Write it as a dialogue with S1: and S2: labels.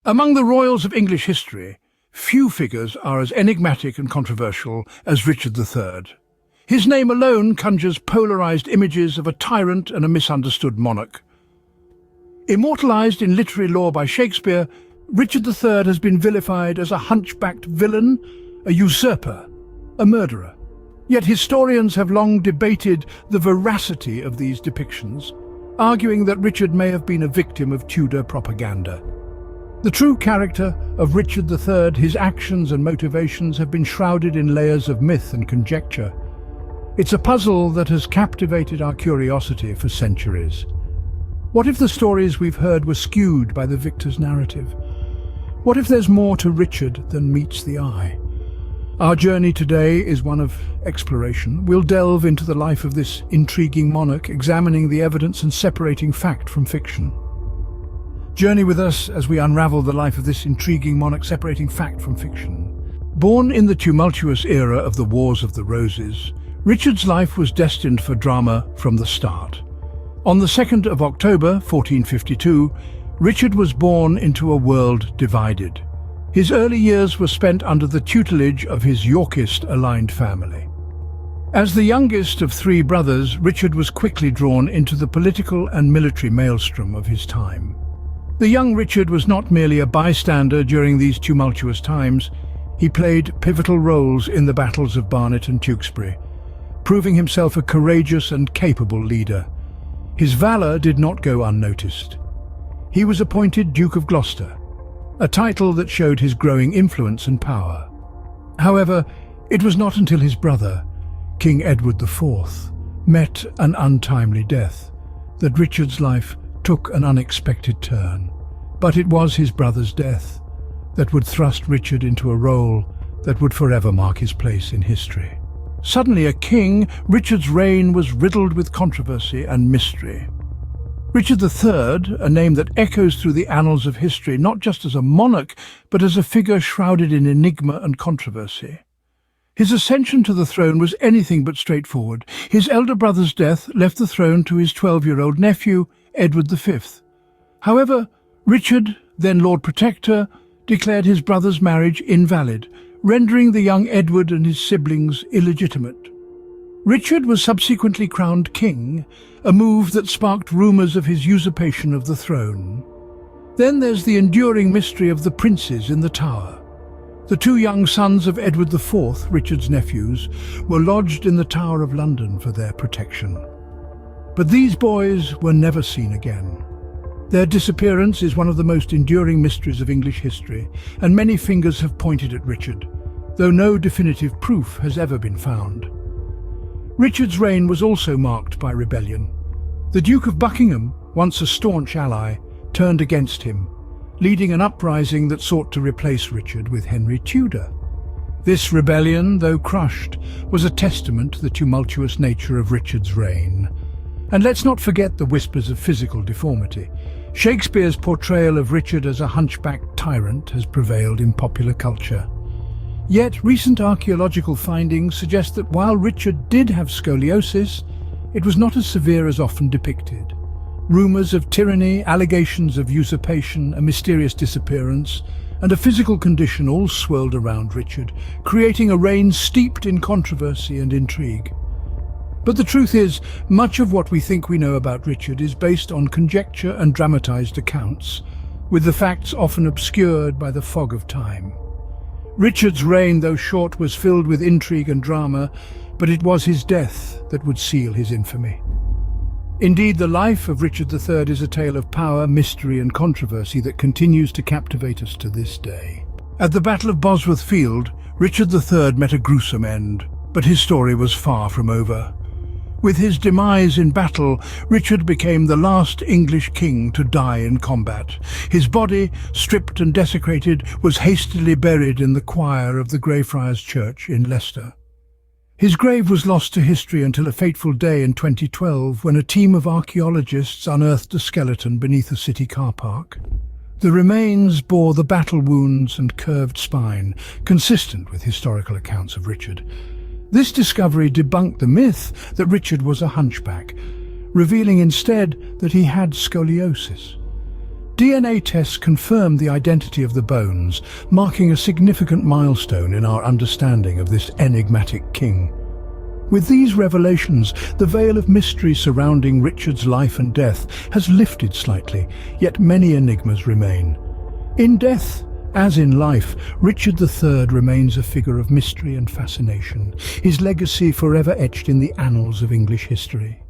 S1: Among the royals of English history, few figures are as enigmatic and controversial as Richard III. His name alone conjures polarized images of a tyrant and a misunderstood monarch. Immortalized in literary lore by Shakespeare, Richard III has been vilified as a hunchbacked villain, a usurper, a murderer. Yet historians have long debated the veracity of these depictions, arguing that Richard may have been a victim of Tudor propaganda. The true character of Richard III, his actions and motivations have been shrouded in layers of myth and conjecture. It's a puzzle that has captivated our curiosity for centuries. What if the stories we've heard were skewed by the victor's narrative? What if there's more to Richard than meets the eye? Our journey today is one of exploration. We'll delve into the life of this intriguing monarch, examining the evidence and separating fact from fiction. Journey with us as we unravel the life of this intriguing monarch, separating fact from fiction. Born in the tumultuous era of the Wars of the Roses, Richard's life was destined for drama from the start. On the 2nd of October, 1452, Richard was born into a world divided. His early years were spent under the tutelage of his Yorkist-aligned family. As the youngest of three brothers, Richard was quickly drawn into the political and military maelstrom of his time. The young Richard was not merely a bystander during these tumultuous times. He played pivotal roles in the battles of Barnet and Tewkesbury, proving himself a courageous and capable leader. His valour did not go unnoticed. He was appointed Duke of Gloucester, a title that showed his growing influence and power. However, it was not until his brother, King Edward IV, met an untimely death that Richard's life took an unexpected turn. But it was his brother's death that would thrust Richard into a role that would forever mark his place in history. Suddenly a king, Richard's reign was riddled with controversy and mystery. Richard III, a name that echoes through the annals of history, not just as a monarch, but as a figure shrouded in enigma and controversy. His ascension to the throne was anything but straightforward. His elder brother's death left the throne to his 12-year-old nephew, Edward V. However, Richard, then Lord Protector, declared his brother's marriage invalid, rendering the young Edward and his siblings illegitimate. Richard was subsequently crowned king, a move that sparked rumours of his usurpation of the throne. Then there's the enduring mystery of the princes in the Tower. The two young sons of Edward IV, Richard's nephews, were lodged in the Tower of London for their protection. But these boys were never seen again. Their disappearance is one of the most enduring mysteries of English history, and many fingers have pointed at Richard, though no definitive proof has ever been found. Richard's reign was also marked by rebellion. The Duke of Buckingham, once a staunch ally, turned against him, leading an uprising that sought to replace Richard with Henry Tudor. This rebellion, though crushed, was a testament to the tumultuous nature of Richard's reign. And let's not forget the whispers of physical deformity. Shakespeare's portrayal of Richard as a hunchbacked tyrant has prevailed in popular culture. Yet recent archaeological findings suggest that while Richard did have scoliosis, it was not as severe as often depicted. Rumours of tyranny, allegations of usurpation, a mysterious disappearance, and a physical condition all swirled around Richard, creating a reign steeped in controversy and intrigue. But the truth is, much of what we think we know about Richard is based on conjecture and dramatised accounts, with the facts often obscured by the fog of time. Richard's reign, though short, was filled with intrigue and drama, but it was his death that would seal his infamy. Indeed, the life of Richard III is a tale of power, mystery and controversy that continues to captivate us to this day. At the Battle of Bosworth field, Richard III met a gruesome end, but his story was far from over. With his demise in battle, Richard became the last English king to die in combat. His body, stripped and desecrated, was hastily buried in the choir of the Greyfriars Church in Leicester. His grave was lost to history until a fateful day in 2012 when a team of archaeologists unearthed a skeleton beneath a city car park. The remains bore the battle wounds and curved spine, consistent with historical accounts of Richard. This discovery debunked the myth that Richard was a hunchback, revealing instead that he had scoliosis. DNA tests confirmed the identity of the bones, marking a significant milestone in our understanding of this enigmatic king. With these revelations, the veil of mystery surrounding Richard's life and death has lifted slightly, yet many enigmas remain. In death, as in life, Richard III remains a figure of mystery and fascination, his legacy forever etched in the annals of English history.